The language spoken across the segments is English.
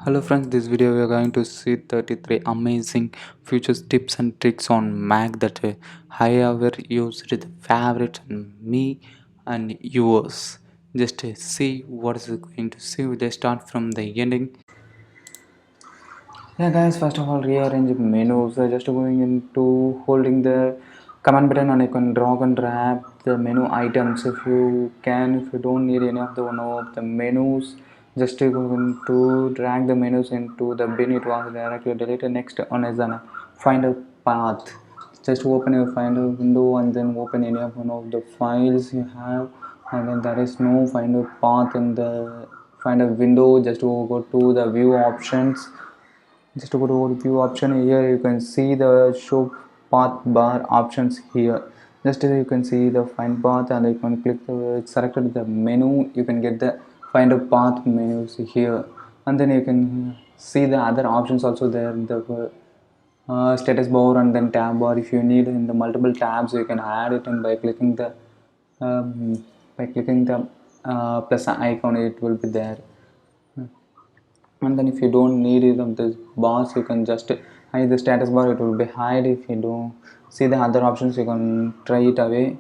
Hello friends, this video we are going to see 33 amazing futures tips and tricks on Mac that I ever used the favorite and me and yours. Just see what is it going to see. We just start from the ending. Yeah guys, first of all rearrange menus. Just going into holding the command button and you can drag and drag the menu items if you can. If you don't need any of the one of the menus, just going to drag the menus into the bin. It was directly deleted. Next one is an find a path. Just open your finder window and then open any of one of the files you have, and then there is no find a path in the finder window. Just go to the view options. Just to go to view option here, you can see the show path bar options here. Just you can see the find path and you can click the selected the menu. You can get the find a path menus here, and then you can see the other options also there in the status bar and then tab bar. If you need in the multiple tabs, you can add it, and by clicking the um, plus icon, it will be there. And then if you don't need it of this bars, you can just hide the status bar. It will be hide. If you don't see the other options, you can try it away.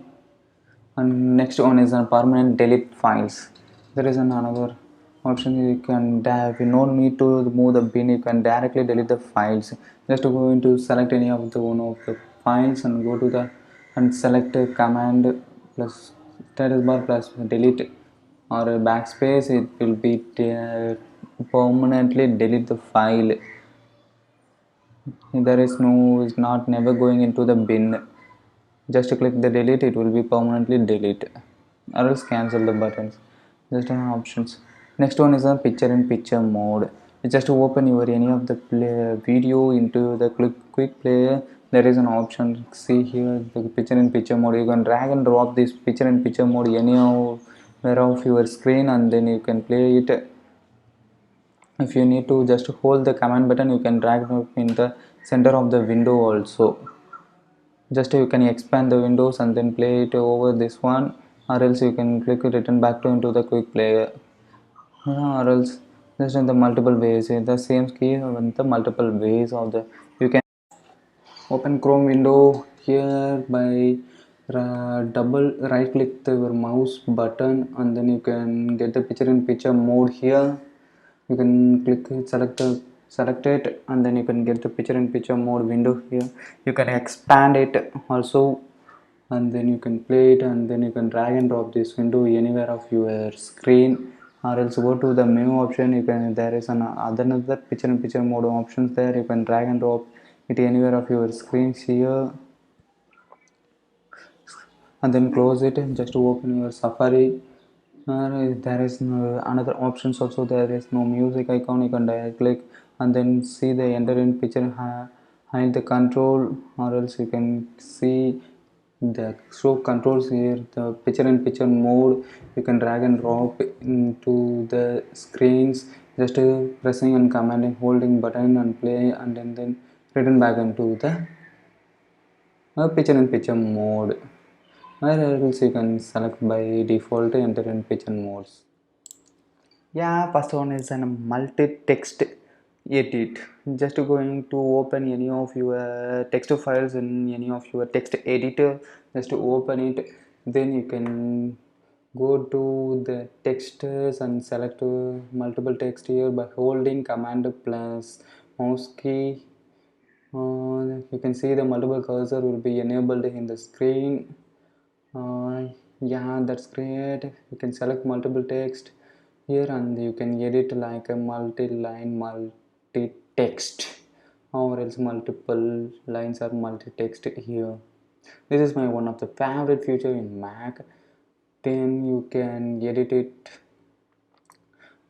And next one is a permanent delete files. There is another option. You can if you don't need to move the bin, you can directly delete the files. Just to go into select any of the one of the files and go to the and select a command plus status bar plus delete or a backspace. It will be permanently delete the file. There is no is not never going into the bin. Just click the delete, it will be permanently delete, or else cancel the buttons. Just an options. Next one is a picture in picture mode. Just to open your any of the video into the quick player. There is an option. See here the picture in picture mode. You can drag and drop this picture in picture mode any of where of your screen, and then you can play it. If you need to just hold the command button, you can drag it in the center of the window also. Just you can expand the windows and then play it over this one, or else you can click return back to into the quick player. Or else just in the multiple ways, the same key with the multiple ways of the. You can open Chrome window here by double right click the your mouse button, and then you can get the picture in picture mode here. You can click it, select it, and then you can get the picture in picture mode window here. You can expand it also, and then you can play it, and then you can drag and drop this window anywhere of your screen, or else go to the menu option. You can there is another picture in picture mode options there. You can drag and drop it anywhere of your screens here, and then close it just to open your Safari. There is no, another options also. There is no music icon. You can direct click and then see the enter in picture, hide the control, or else you can see the show controls here. The picture in picture mode, you can drag and drop into the screens. Just pressing and commanding holding button and play, and then return back into the picture in picture mode, where else you can select by default enter in picture modes. Yeah, first one is a multi-text edit. Just going to open any of your text files in any of your text editor. Just to open it, then you can go to the textures and select multiple text here by holding command plus mouse key. You can see the multiple cursor will be enabled in the screen. Yeah, that's great. You can select multiple text here, and you can edit like a multi-line multi-text, or else multiple lines or multi-text here. This is my one of the favorite feature in Mac. Then you can edit it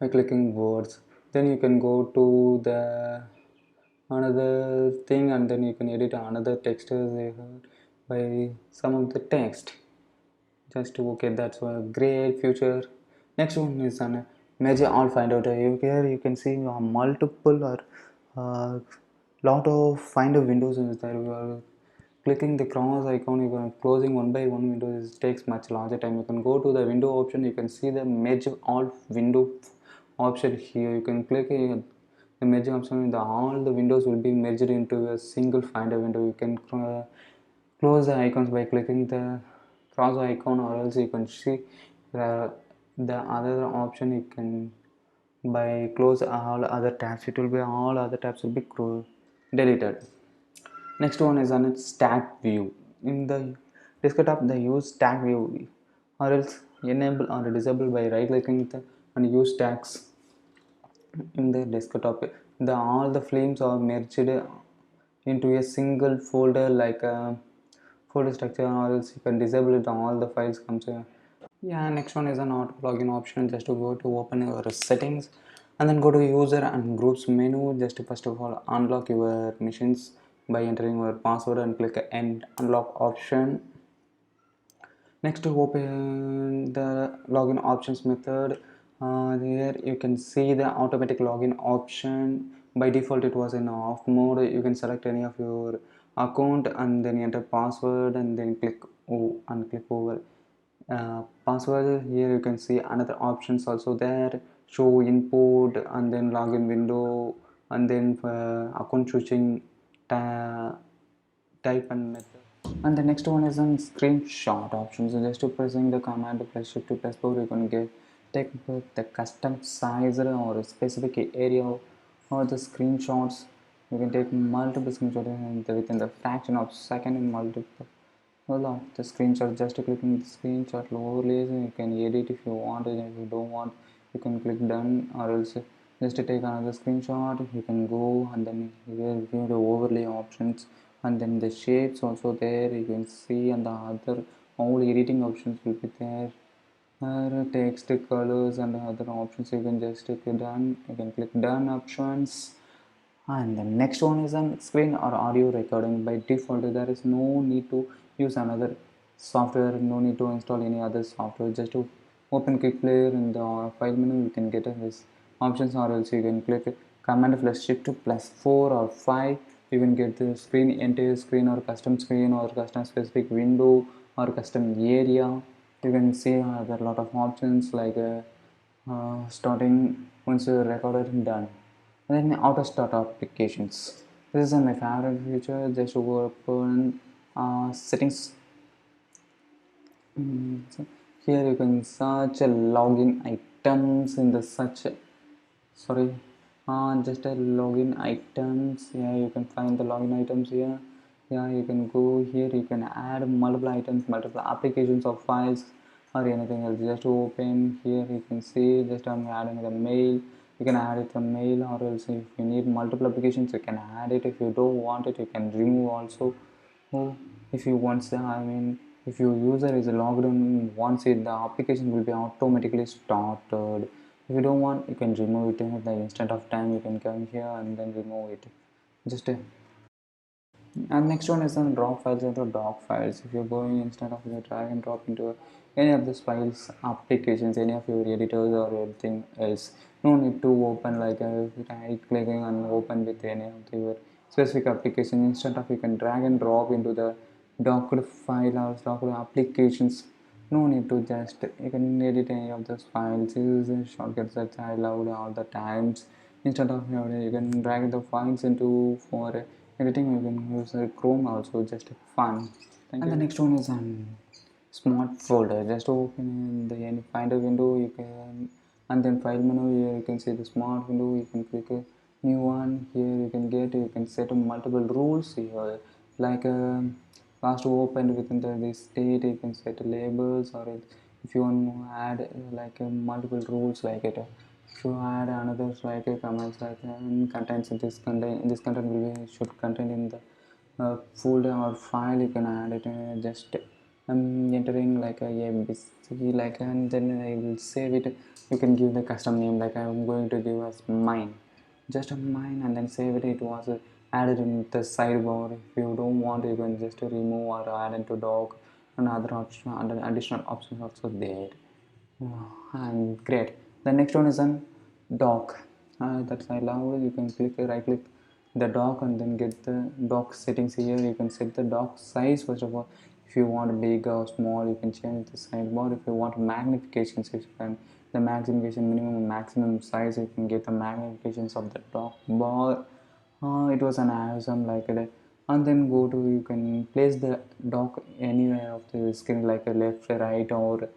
by clicking words. Then you can go to the another thing, and then you can edit another text by some of the text. Just okay, that's a great future. Next one is an major all find out. Here you can see multiple or lot of finder windows is there. You are clicking the cross icon, you can closing one by one windows. It takes much larger time. You can go to the window option. You can see the merge all window option here. You can click the merging option, all the windows will be merged into a single Finder window. You can close the icons by clicking the cross icon, or else you can see the other option. You can by close all other tabs, it will be all other tabs will be deleted. Next one is on stack view. In the desktop, they use stack view, or else enable or disable by right clicking and use stacks. In the desktop, the all the films are merged into a single folder, like a folder structure, or else you can disable it, all the files comes here. Yeah, next one is an auto login option. Just to go to open your settings and then go to user and groups menu. Just to first of all unlock your machines by entering your password and click end unlock option. Next, to open the login options method. Here you can see the automatic login option. By default it was in off mode. You can select any of your account and then enter password and then click click over password. Here you can see another options also there, show input and then login window, and then account switching type and method. And the next one is on screenshot options. So just to pressing the command plus shift to plus 4, you can get take the custom size or a specific area or the screenshots. You can take multiple screenshots within the fraction of second in multiple of the screenshot. Just clicking the screenshot overlays, you can edit if you want it. If you don't want, you can click done, or else just to take another screenshot. You can go and then you will view the overlay options, and then the shapes also there you can see, and the other all editing options will be there. Text, colors and other options, you can just click done. You can click done options. And the next one is on screen or audio recording. By default there is no need to use another software, no need to install any other software. Just to open quick player in the file menu, you can get this options, or else you can click command plus shift plus 4 or 5. You can get the screen, entire screen or custom specific window or custom area. You can see there are a lot of options like starting once you recorded and done. And then auto start applications. This is my favorite feature. Just open settings. So here you can search login items in the search. Sorry, just a login items. Yeah, you can find the login items here. Yeah, you can go here. You can add multiple items, multiple applications or files or anything else. Just to open here, you can see just I'm adding the mail. You can add it the mail, or else if you need multiple applications, you can add it. If you don't want it, you can remove also. Oh, if you want the, I mean, if your user is logged in once, it the application will be automatically started. If you don't want, you can remove it in the instant of time. You can come here and then remove it. Just and next one is on drop files into doc files. If you're going instead of the drag and drop into any of these files, applications, any of your editors or anything else, no need to open like a right clicking and open with any of your specific application. Instead of, you can drag and drop into the docked file or docked applications. No need to just, you can edit any of those files. Use the shortcuts that I loved all the times. Instead of, you can drag the files into for editing. You can use Chrome also, just fun. Thank and you. The next one is smart folder. Just open the any finder window, you can, and then file menu. Here you can see the smart window. You can click a new one. Here you can get, you can set multiple rules here, like last opened within the state. You can set labels, or if you want to add like multiple rules like it. If you add another like comments like contains this content, this content will be, should contain in the folder or file. You can add it just entering like a ABC like, and then I will save it. You can give the custom name, like I'm going to give as mine, just a mine, and then save it. It was added in the sidebar. If you don't want, you can just remove or add into doc, and other option and additional options also there. And great. The next one is on dock. That's I love. You can click right click the dock and then get the dock settings here. You can set the dock size first of all. If you want big or small, you can change the sidebar. If you want magnifications, you can the magnification, minimum and maximum size. You can get the magnifications of the dock bar. It was an awesome like it, and then go to, you can place the dock anywhere of the screen, like a left, right, or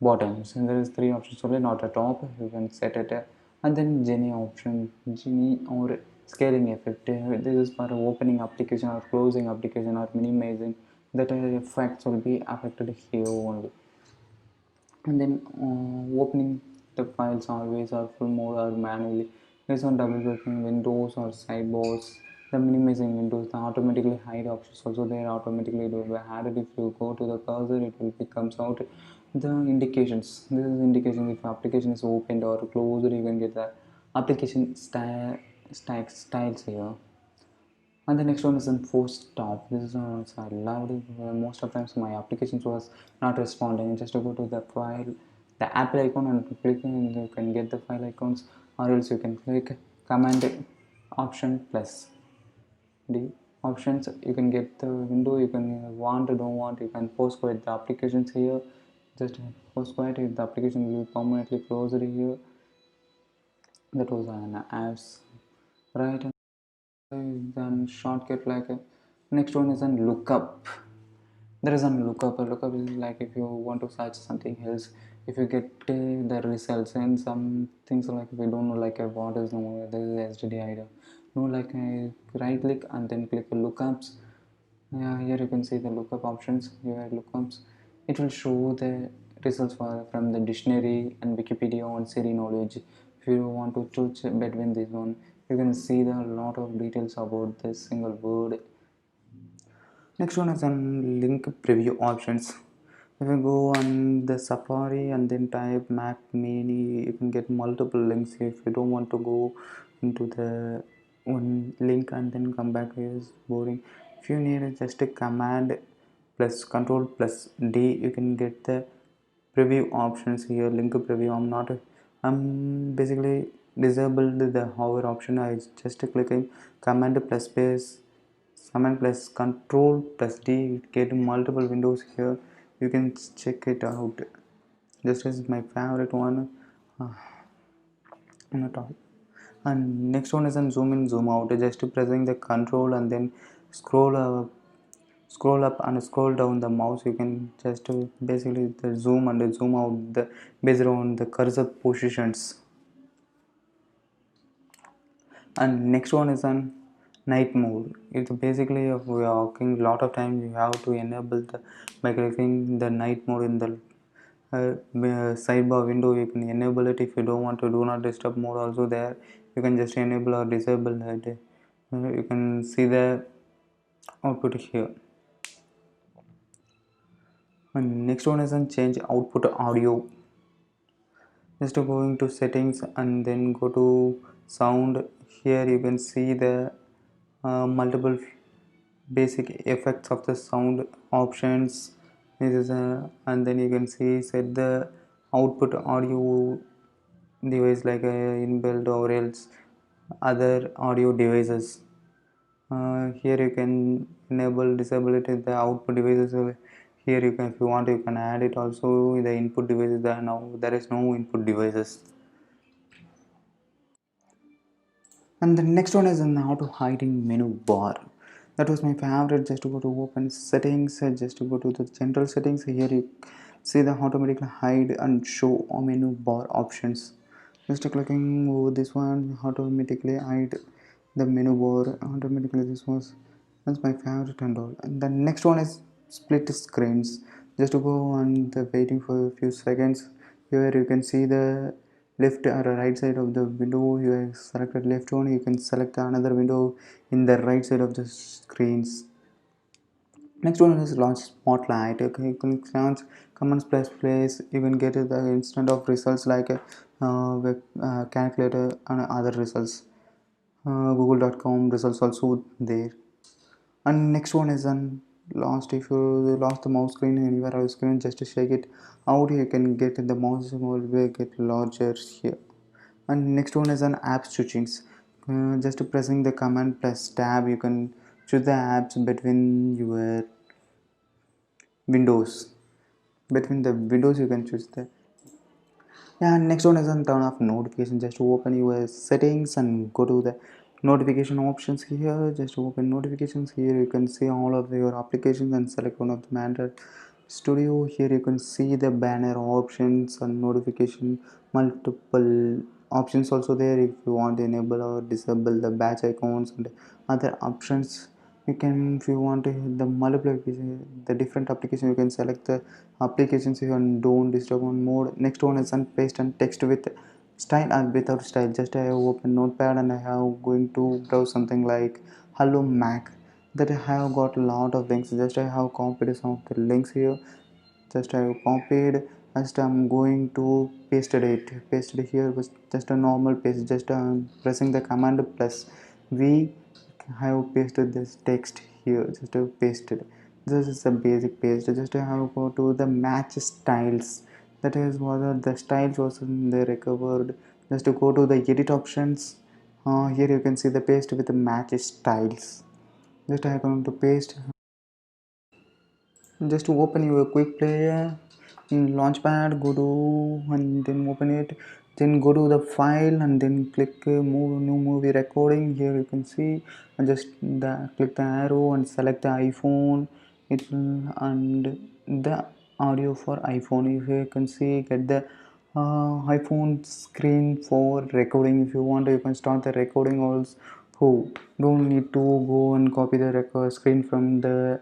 bottoms. And there is three options only, not a top. You can set it, and then Genie option, Genie or scaling effect. This is for opening application or closing application or minimizing. That effects will be affected here only. And then opening the files always or full mode or manually. Based on double clicking windows or sidebars, the minimizing windows, the automatically hide options also there. Automatically it will be added. If you go to the cursor, it will becomes out the indications. This is indication if application is opened or closed. You can get the application styles here. And the next one is in force stop. This is so I loved it. Most of times my applications was not responding. Just to go to the file, the Apple icon, and click, and you can get the file icons, or else you can click Command Option plus D options. You can get the window. You can want or don't want. You can post quit the applications here. Just post quit it. The application will be permanently closed here. That was an apps, right? Then shortcut like next one is an lookup. There is a lookup. A lookup is like if you want to search something else, if you get the results and some things, like if you don't know like what is no, there is STD no, like right click and then click lookups. Here you can see the lookup options. Here lookups, it will show the results from the dictionary and Wikipedia on Siri knowledge. If you want to choose between this one, you can see the lot of details about this single word. Next one is on link preview options. If you go on the Safari and then type Mac Mini, you can get multiple links. If you don't want to go into the one link and then come back, is boring. If you need just a command plus control plus D, you can get the preview options here. Link preview. I'm basically disabled the hover option. I just clicking command plus space, command plus control plus D, get multiple windows here. You can check it out. This is my favorite one uh, on the top. And next one is on zoom in zoom out. Just pressing the control and then scroll up and scroll down the mouse. You can just basically the zoom and zoom out the based on the cursor positions. And next one is on night mode. It's basically if we are working a lot of time, you have to enable the by clicking the night mode in the sidebar window. You can enable it. If you don't want to do not disturb mode also there, you can just enable or disable it. You can see the output here. And next one is on change output audio. Just going to settings and then go to sound. Here you can see the multiple basic effects of the sound options. This is and then you can see set the output audio device like a inbuilt or else other audio devices. Here you can enable disability the output devices. Here you can, if you want, you can add it also. The input devices, there now there is no input devices. And the next one is an auto hiding menu bar. That was my favorite. Just to go to open settings, just to go to the general settings. Here you see the automatically hide and show menu bar options. Just clicking over this one, automatically hide the menu bar. Automatically, this was, that's my favorite and all. And the next one is split screens. Just to go on the waiting for a few seconds. Here you can see the left or right side of the window. You have selected left one, you can select another window in the right side of the screens. Next one is launch spotlight. Okay, you can launch commands plus place. You can get the instant of results like a web calculator and other results. Google.com results also there. And next one is an lost. If you lost the mouse screen anywhere on the screen, just to shake it out, you can get the mouse will get larger here. And next one is an app switchings. Just pressing the command plus tab, you can choose the apps between your windows. Between the windows you can choose the Yeah, next one is on turn off notification. Just open your settings and go to the notification options here. Just open notifications here. You can see all of your applications and select one of the Android Studio. Here you can see the banner options and notification. Multiple options also there if you want to enable or disable the batch icons and other options. You can, if you want to hit the multiple application, the different application, you can select the applications here and don't disturb on mode. Next one is on paste and text with style and without style. Just I have open notepad and I have going to browse something like hello Mac, that I have got a lot of links. Just I have copied some of the links here. Just I have copied. Just I'm going to pasted here was just a normal paste. Just pressing the command plus V, I have pasted this text here. Just I have pasted. This is a basic paste. Just I have go to the match styles. That is what the styles was in the recovered. Just to go to the edit options. Here you can see the paste with the match styles. Just I am going to paste. Just to open your quick player in launchpad, go to and then open it, then go to the file and then click move new movie recording. Here you can see and just click the arrow and select the iPhone. It and the audio for iPhone, if you can see, get the iPhone screen for recording. If you want, you can start the recording also. Don't need to go and copy the record screen from the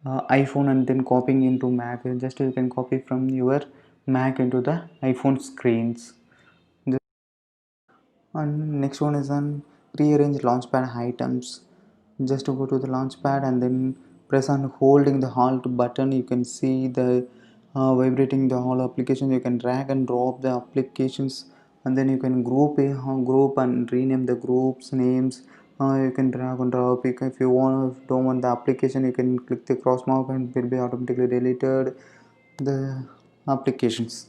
iPhone and then copying into Mac. Just you can copy from your Mac into the iPhone screens. And next one is on rearrange launchpad items. Just to go to the launchpad and then press on holding the alt button, you can see the vibrating the whole application. You can drag and drop the applications and then you can group and rename the groups names. You can drag and drop. If you want, if don't want the application, you can click the cross mark and it will be automatically deleted the applications.